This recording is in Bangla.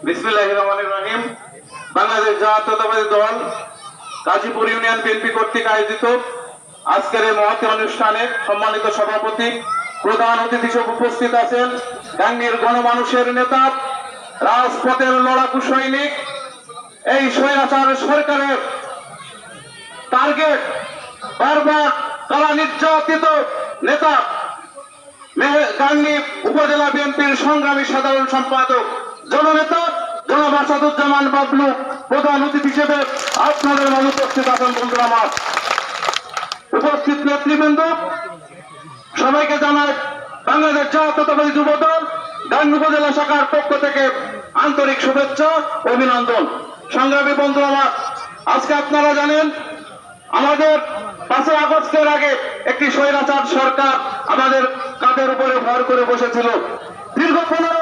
বিসমিল্লাহির রহমানির রহিম। বাংলাদেশ জাতীয়তাবাদী দল গাজীপুর ইউনিয়ন বিএনপি কর্তৃক আয়োজিত আজকের এই মহতী অনুষ্ঠানে সম্মানিত সভাপতি, প্রধান অতিথি হিসেবে উপস্থিত আছেন গাংনীর গণমানুষের নেতা, রাজপথের লড়াকু সৈনিক, এই স্বৈরাচার সরকারের টার্গেট বারবার তারা নির্যাতিত নেতা গাংনী উপজেলা বিএনপির সংগ্রামী সাধারণ সম্পাদক জননেতা জনাব আসাদুজ্জামান বাবলু প্রধান অতিথি হিসেবে আপনাদের মাঝে উপস্থিত আছেন। বন্ধুরা, আমার উপস্থিত নেতৃবৃন্দ, সবাইকে জানাই বাংলাদেশ জাতীয়তাবাদী যুবদল গাংনী উপজেলা শাখার পক্ষ থেকে আন্তরিক শুভেচ্ছা, অভিনন্দন। সংগ্রামী বন্ধুরা আমার, আজকে আপনারা জানেন আমাদের 5 আগস্টের আগে একটি স্বৈরাচার সরকার আমাদের কাঁধের উপরে ভর করে বসেছিল। দীর্ঘ 15